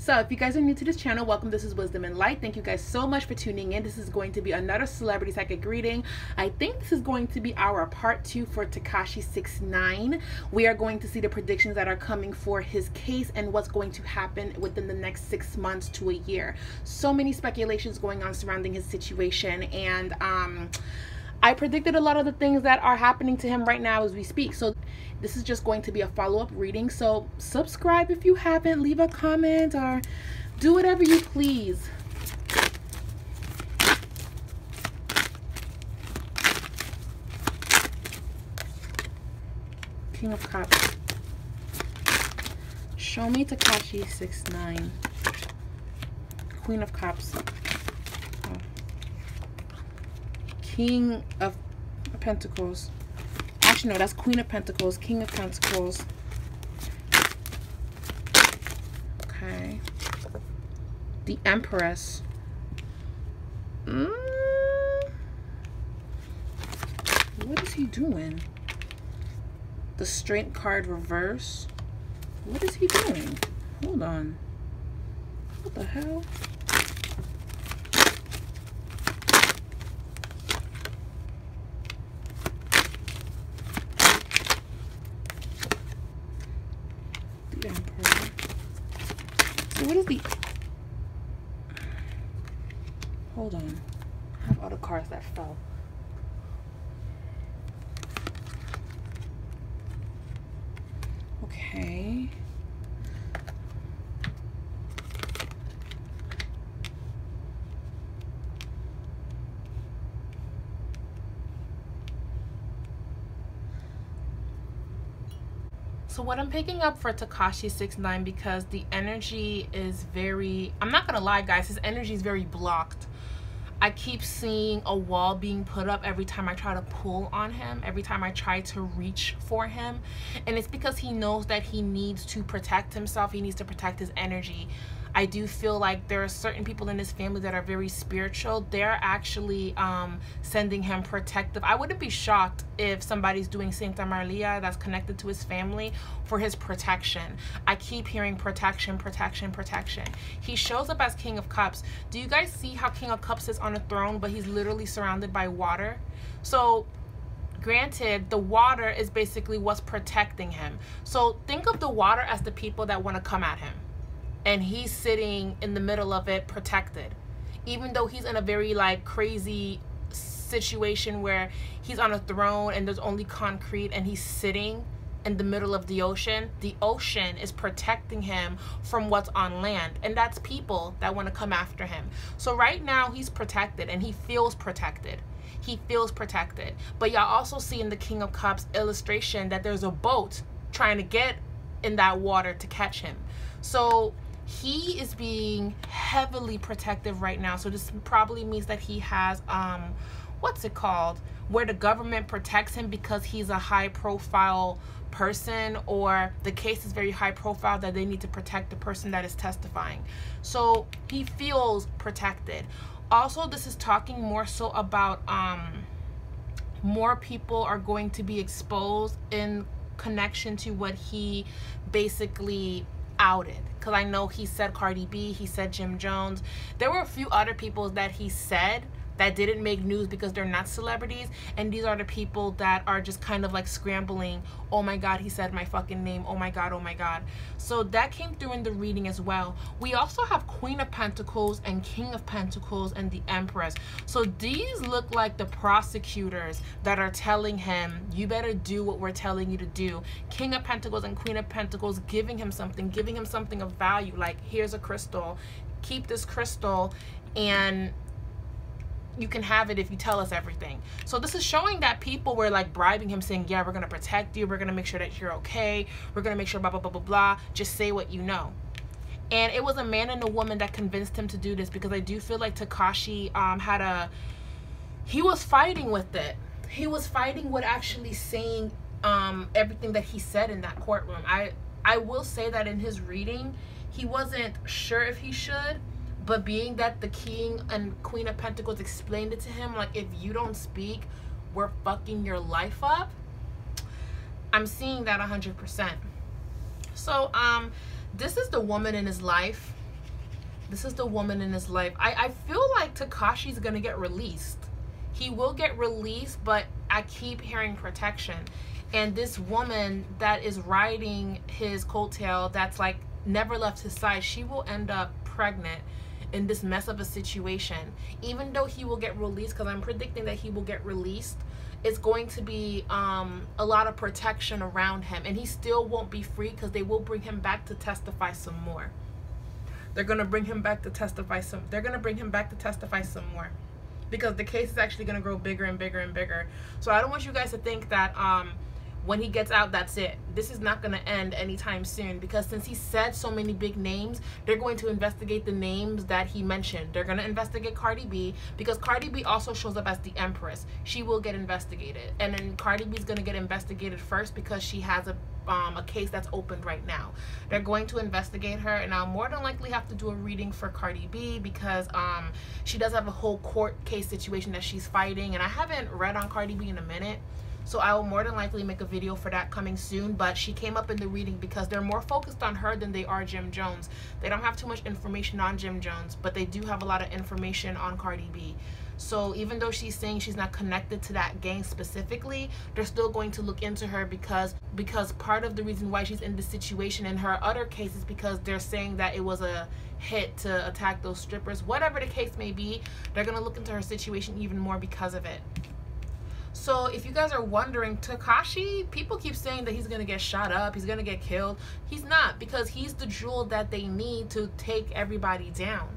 So if you guys are new to this channel, welcome. This is Wisdom and Light. Thank you guys so much for tuning in. This is going to be another celebrity psychic reading. I think this is going to be our part 2 for TEKASHI69. We are going to see the predictions that are coming for his case and what's going to happen within the next 6 months to a year. So many speculations going on surrounding his situation, and I predicted a lot of the things that are happening to him right now as we speak. So this is just going to be a follow-up reading. So subscribe if you haven't, leave a comment, or do whatever you please. King of Cups. Show me TEKASHI69. Queen of Cups. Oh. King of Pentacles. Actually, no, that's Queen of Pentacles. King of Pentacles. Okay. The Empress. What is he doing? The Strength card reverse. What is he doing? Hold on. What the hell? The Emperor. So what is the... Hold on. I have all the cards that fell. Okay. So what I'm picking up for TEKASHI69, because the energy is very, I'm not gonna lie guys, his energy is very blocked. I keep seeing a wall being put up every time I try to pull on him, every time I try to reach for him. And it's because he knows that he needs to protect himself, he needs to protect his energy. I do feel like there are certain people in his family that are very spiritual. They're actually sending him protective. I wouldn't be shocked if somebody's doing Santa Maria that's connected to his family for his protection. I keep hearing protection, protection, protection. He shows up as King of Cups. Do you guys see how King of Cups is on a throne, but he's literally surrounded by water? So granted, the water is basically what's protecting him. So think of the water as the people that want to come at him. And he's sitting in the middle of it, protected. Even though he's in a very like crazy situation where he's on a throne and there's only concrete and he's sitting in the middle of the ocean is protecting him from what's on land. And that's people that want to come after him. So right now he's protected and he feels protected. He feels protected. But y'all also see in the King of Cups illustration that there's a boat trying to get in that water to catch him. So he is being heavily protective right now. So this probably means that he has what's it called, where the government protects him because he's a high profile person, or the case is very high profile that they need to protect the person that is testifying. So he feels protected. Also, this is talking more so about more people are going to be exposed in connection to what he basically outed. Because I know he said Cardi B, he said Jim Jones. There were a few other people that he said that didn't make news because they're not celebrities, and these are the people that are just kind of like scrambling. Oh my god, he said my fucking name. Oh my god, oh my god. So that came through in the reading as well. We also have Queen of Pentacles and King of Pentacles and the Empress. So these look like the prosecutors that are telling him, you better do what we're telling you to do. King of Pentacles and Queen of Pentacles giving him something of value, like here's a crystal, keep this crystal and you can have it if you tell us everything. So this is showing that people were like bribing him, saying, yeah, we're gonna protect you, we're gonna make sure that you're okay, we're gonna make sure blah blah blah blah blah, just say what you know. And it was a man and a woman that convinced him to do this, because I do feel like Takashi he was fighting with it. He was fighting with actually saying everything that he said in that courtroom. I will say that in his reading he wasn't sure if he should, but being that the King and Queen of Pentacles explained it to him, like, if you don't speak, we're fucking your life up, I'm seeing that 100%. So this is the woman in his life This is the woman in his life. I feel like Takashi's gonna get released. He will get released, but I keep hearing protection. And this woman that is riding his coattail, that's like never left his side, she will end up pregnant in this mess of a situation. Even though he will get released, because I'm predicting that he will get released, it's going to be a lot of protection around him, and he still won't be free because they will bring him back to testify some more. They're gonna bring him back to testify some. They're gonna bring him back to testify some more, because the case is actually gonna grow bigger and bigger and bigger. So I don't want you guys to think that when he gets out, that's it. This is not going to end anytime soon, because since he said so many big names, they're going to investigate the names that he mentioned. They're going to investigate Cardi B, because Cardi B also shows up as the Empress. She will get investigated, and then Cardi B is going to get investigated first because she has a case that's opened right now. They're going to investigate her, and I'll more than likely have to do a reading for Cardi B, because she does have a whole court case situation that she's fighting, and I haven't read on Cardi B in a minute. So I will more than likely make a video for that coming soon, but she came up in the reading because they're more focused on her than they are Jim Jones. They don't have too much information on Jim Jones, but they do have a lot of information on Cardi B. So even though she's saying she's not connected to that gang specifically, they're still going to look into her, because part of the reason why she's in this situation in her other case is because they're saying that it was a hit to attack those strippers. Whatever the case may be, they're going to look into her situation even more because of it. So if you guys are wondering, Takashi, people keep saying that he's going to get shot up, he's going to get killed. He's not, because he's the jewel that they need to take everybody down.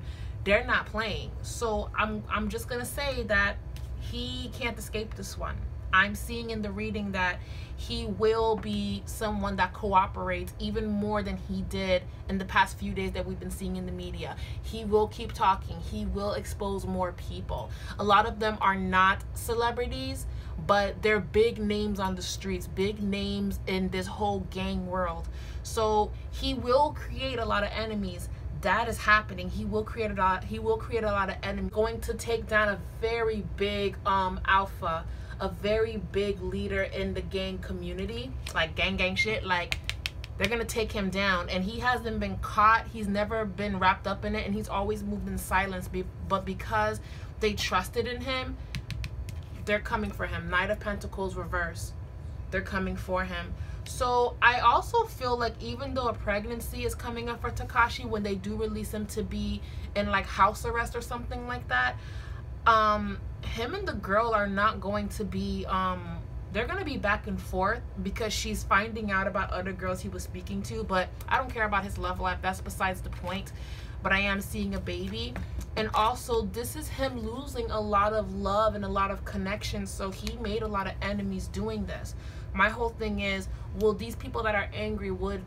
They're not playing. So I'm just going to say that he can't escape this one. I'm seeing in the reading that he will be someone that cooperates even more than he did in the past few days that we've been seeing in the media. He will keep talking. He will expose more people. A lot of them are not celebrities, but they're big names on the streets, big names in this whole gang world. So he will create a lot of enemies. That is happening. He will create a lot of enemies. Going to take down a very big alpha, a very big leader in the gang community, like gang shit. Like, they're gonna take him down, and he hasn't been caught. He's never been wrapped up in it, and he's always moved in silence. But because they trusted in him, they're coming for him. Knight of Pentacles reverse. They're coming for him. So I also feel like even though a pregnancy is coming up for Takashi, when they do release him to be in like house arrest or something like that, him and the girl are not going to be they're gonna be back and forth, because she's finding out about other girls he was speaking to. But I don't care about his love life, that's besides the point. But I am seeing a baby, and also this is him losing a lot of love and a lot of connections. So he made a lot of enemies doing this. My whole thing is, will these people that are angry would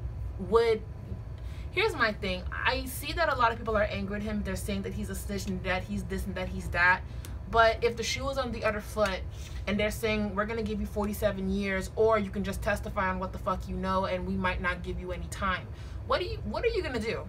here's my thing. I see that a lot of people are angry at him. They're saying that he's a snitch and that he's this and that he's that. But if the shoe was on the other foot and they're saying, we're going to give you 47 years, or you can just testify on what the fuck you know, and we might not give you any time, what are you going to do?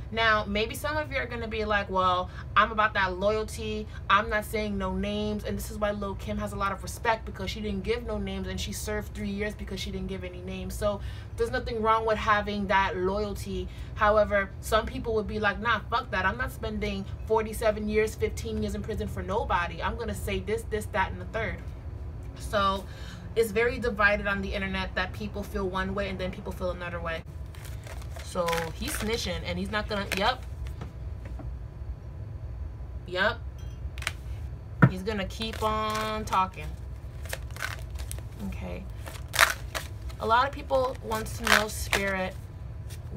Now, maybe some of you are going to be like, well, I'm about that loyalty. I'm not saying no names. And this is why Lil Kim has a lot of respect, because she didn't give no names, and she served 3 years because she didn't give any names. So there's nothing wrong with having that loyalty. However, some people would be like, nah, fuck that. I'm not spending 47 years, 15 years in prison for nobody. I'm going to say this, that, and the third. So it's very divided on the internet, that people feel one way and then people feel another way. So he's snitching, and he's not gonna, yep, he's gonna keep on talking. Okay, a lot of people want to know, Spirit,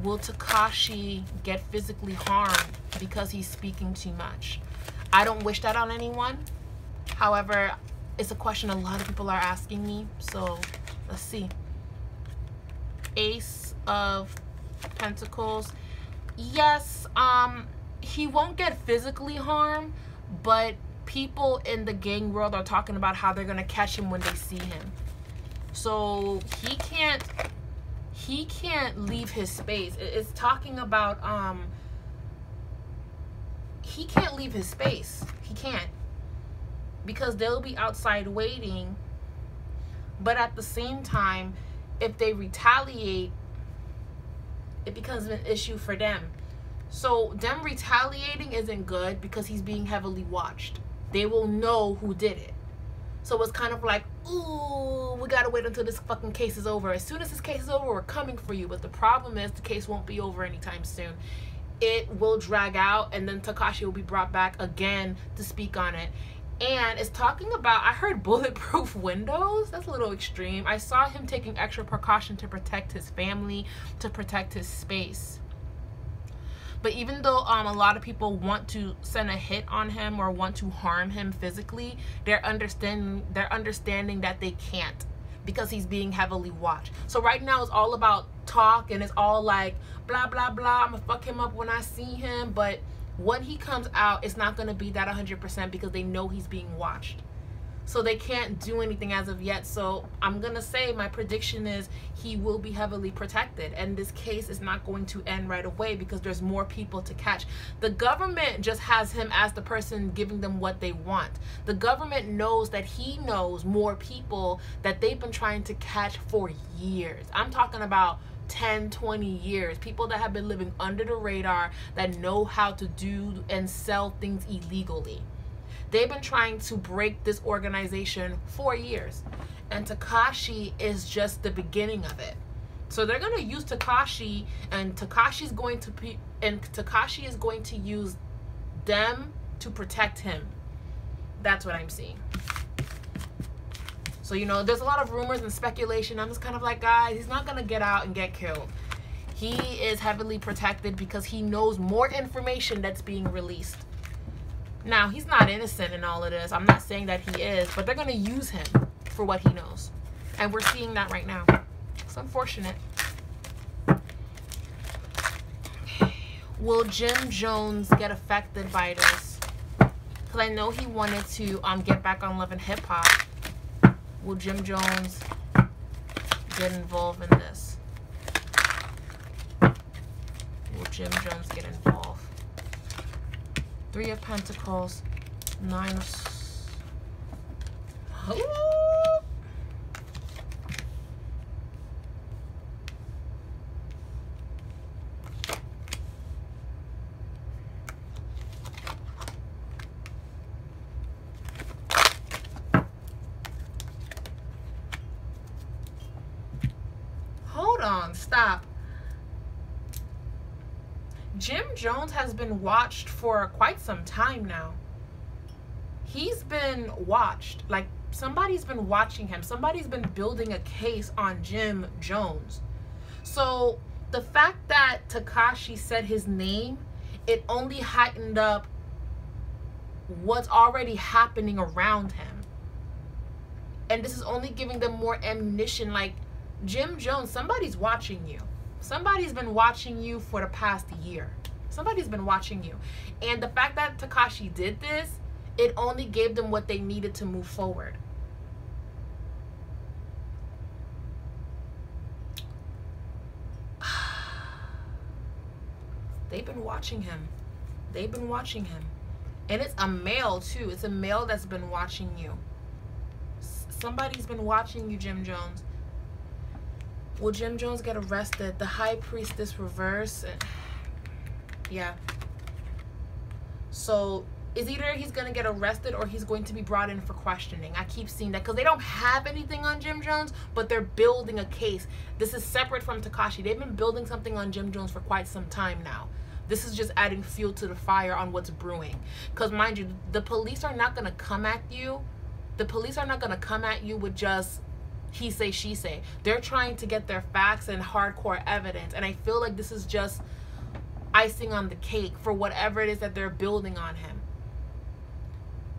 will Takashi get physically harmed because he's speaking too much? I don't wish that on anyone. However, it's a question a lot of people are asking me, so let's see. Ace of Pentacles. Yes, he won't get physically harmed, but people in the gang world are talking about how they're gonna catch him when they see him. So he can't leave his space. It's talking about he can't leave his space. He can't, because they'll be outside waiting. But at the same time, if they retaliate, it becomes an issue for them. So them retaliating isn't good because he's being heavily watched. They will know who did it. So it's kind of like, ooh, we gotta wait until this fucking case is over. As soon as this case is over, we're coming for you. But the problem is the case won't be over anytime soon. It will drag out, and then Takashi will be brought back again to speak on it. And it's talking about, I heard bulletproof windows. That's a little extreme. I saw him taking extra precaution to protect his family, to protect his space. But even though a lot of people want to send a hit on him or want to harm him physically, they're understanding that they can't because he's being heavily watched. So right now it's all about talk, and it's all like blah blah blah. I'm gonna fuck him up when I see him, but when he comes out, it's not gonna be that 100% because they know he's being watched. So they can't do anything as of yet. So I'm gonna say my prediction is he will be heavily protected, and this case is not going to end right away because there's more people to catch. The government just has him as the person giving them what they want. The government knows that he knows more people that they've been trying to catch for years. I'm talking about 10, 20 years. People that have been living under the radar, that know how to do and sell things illegally. They've been trying to break this organization for years, and Takashi is just the beginning of it. So they're going to use Takashi, and Takashi is going to use them to protect him. That's what I'm seeing. So, you know, there's a lot of rumors and speculation. I'm just kind of like, guys, he's not going to get out and get killed. He is heavily protected because he knows more information that's being released. Now, he's not innocent in all of this. I'm not saying that he is, but they're going to use him for what he knows. And we're seeing that right now. It's unfortunate. Will Jim Jones get affected by this? Because I know he wanted to get back on Love and Hip Hop. Will Jim Jones get involved in this? Will Jim Jones get involved? 3 of Pentacles, 9 of... Oh. Hold on, stop. Jim Jones has been watched for quite some time now. He's been watched. Like, somebody's been watching him. Somebody's been building a case on Jim Jones. So the fact that Takashi said his name, it only heightened up what's already happening around him. And this is only giving them more ammunition. Like, Jim Jones, somebody's watching you. Somebody's been watching you for the past year. Somebody's been watching you. And the fact that Takashi did this, it only gave them what they needed to move forward. They've been watching him. They've been watching him. And it's a male too. It's a male that's been watching you. Somebody's been watching you, Jim Jones. Will Jim Jones get arrested? The High Priestess reverse. Yeah. So it's either he's going to get arrested or he's going to be brought in for questioning. I keep seeing that because they don't have anything on Jim Jones, but they're building a case. This is separate from Takashi. They've been building something on Jim Jones for quite some time now. This is just adding fuel to the fire on what's brewing. Because mind you, the police are not going to come at you. The police are not going to come at you with just he say, she say. They're trying to get their facts and hardcore evidence. And I feel like this is just icing on the cake for whatever it is that they're building on him.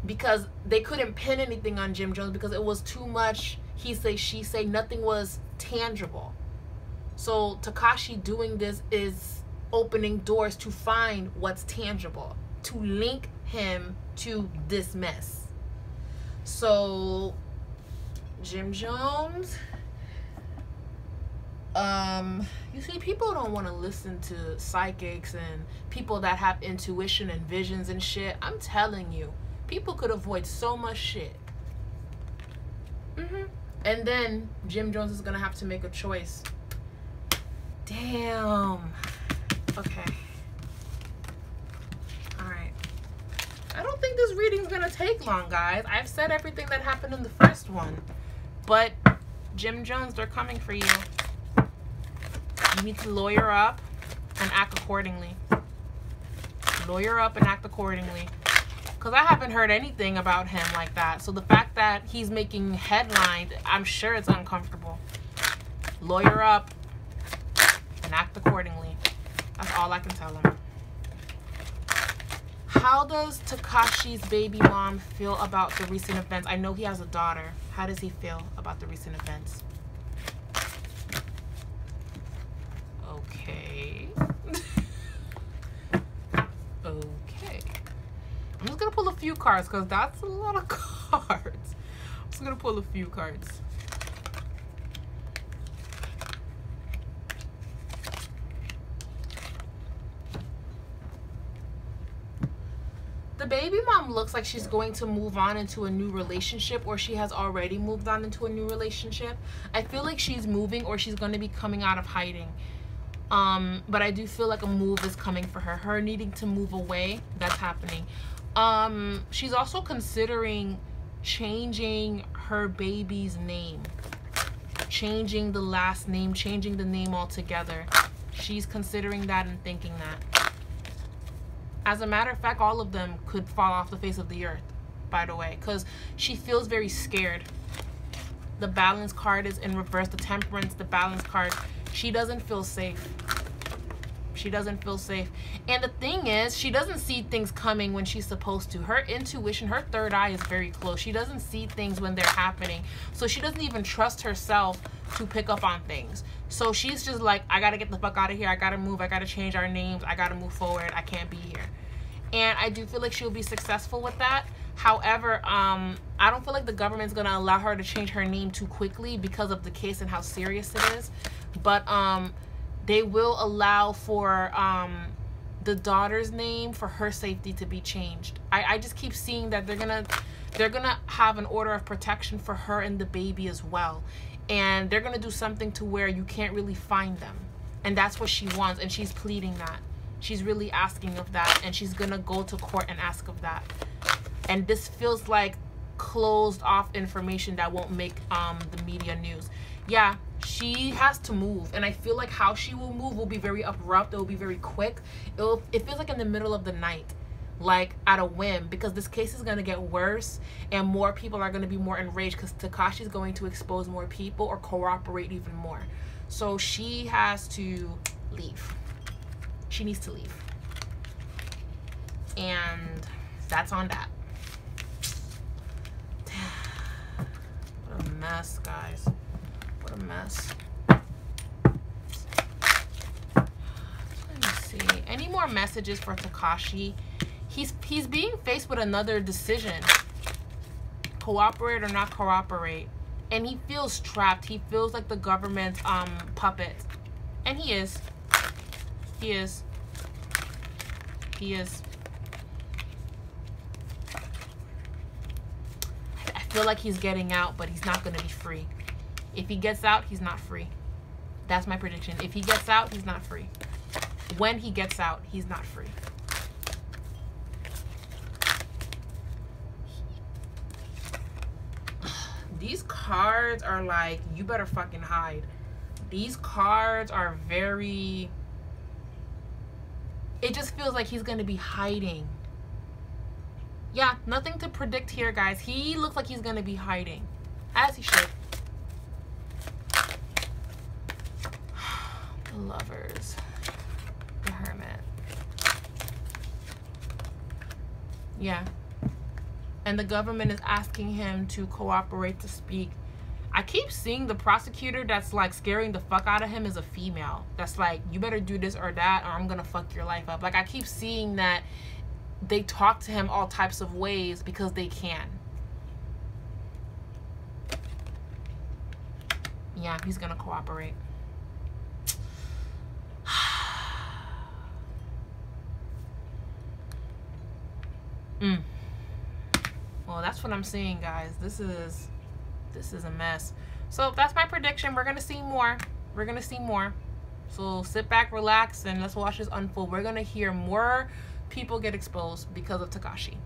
Because they couldn't pin anything on Jim Jones because it was too much he say, she say. Nothing was tangible. So Takashi doing this is opening doors to find what's tangible, to link him to this mess. So Jim Jones, you see, people don't want to listen to psychics and people that have intuition and visions and shit. I'm telling you, people could avoid so much shit. And then Jim Jones is gonna have to make a choice. Damn. Okay. I don't think this reading's gonna take long, guys. I've said everything that happened in the first one. But Jim Jones, they're coming for you. You need to lawyer up and act accordingly. Lawyer up and act accordingly. Because I haven't heard anything about him like that. So the fact that he's making headlines, I'm sure it's uncomfortable. Lawyer up and act accordingly. That's all I can tell him. How does Takashi's baby mom feel about the recent events? I know he has a daughter. How does he feel about the recent events? Okay. Okay. I'm just going to pull a few cards because that's a lot of cards. I'm just going to pull a few cards. The baby mom looks like she's going to move on into a new relationship, or she has already moved on into a new relationship. I feel like she's moving, or she's going to be coming out of hiding. But I do feel like a move is coming for her. Her needing to move away, that's happening. She's also considering changing her baby's name. Changing the last name, changing the name altogether. She's considering that and thinking that. As a matter of fact, all of them could fall off the face of the earth, by the way, because she feels very scared. The balance card is in reverse. The temperance, the balance card. She doesn't feel safe. She doesn't feel safe. And the thing is, she doesn't see things coming when she's supposed to. Her intuition, her third eye is very close. She doesn't see things when they're happening. So she doesn't even trust herself to pick up on things. So she's just like, I gotta get the fuck out of here. I gotta move. I gotta change our names. I gotta move forward. I can't be here. And I do feel like she'll be successful with that. However, I don't feel like the government's gonna allow her to change her name too quickly because of the case and how serious it is. But they will allow for the daughter's name for her safety to be changed. I just keep seeing that they're gonna have an order of protection for her and the baby as well. And they're gonna do something to where you can't really find them. And that's what she wants, and she's pleading that. She's really asking of that, and she's gonna go to court and ask of that. And this feels like closed off information that won't make the media news. Yeah, she has to move, and I feel like how she will move will be very abrupt. It will be very quick. It feels like in the middle of the night, like at a whim, because this case is going to get worse and more people are going to be more enraged because Takashi is going to expose more people or cooperate even more. So she has to leave. She needs to leave. And that's on that. What a mess, guys. What a mess. Let me see. Any more messages for Takashi? He's being faced with another decision. Cooperate or not cooperate. And he feels trapped. He feels like the government's puppet. And he is. He is. He is. I feel like he's getting out, but he's not going to be free. If he gets out, he's not free. That's my prediction. If he gets out, he's not free. When he gets out, he's not free. These cards are like, you better fucking hide. These cards are very... It just feels like he's going to be hiding. Yeah, nothing to predict here, guys. He looks like he's going to be hiding. As he should. The Lovers. The Hermit. Yeah. And the government is asking him to cooperate to speak. I keep seeing the prosecutor that's like scaring the fuck out of him is a female. That's like, you better do this or that or I'm gonna fuck your life up. Like, I keep seeing that they talk to him all types of ways because they can. Yeah, he's gonna cooperate. Well, that's what I'm seeing, guys. This is a mess. So that's my prediction. We're gonna see more. We're gonna see more. So sit back, relax, and let's watch this unfold. We're gonna hear more people get exposed because of Takashi.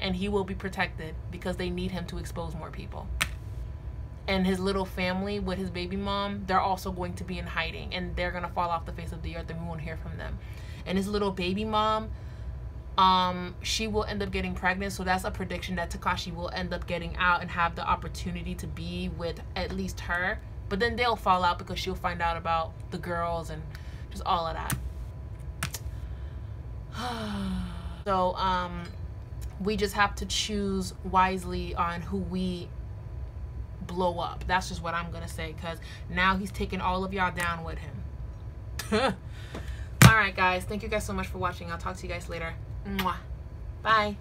and he will be protected because they need him to expose more people. And his little family with his baby mom, they're also going to be in hiding, and they're going to fall off the face of the earth, and we won't hear from them. And his little baby mom, she will end up getting pregnant, so that's a prediction that Takashi will end up getting out and have the opportunity to be with at least her. But then they'll fall out because she'll find out about the girls and just all of that. So we just have to choose wisely on who we blow up. That's just what I'm gonna say, because now he's taking all of y'all down with him. All right, guys, thank you guys so much for watching. I'll talk to you guys later. Mwah. Bye.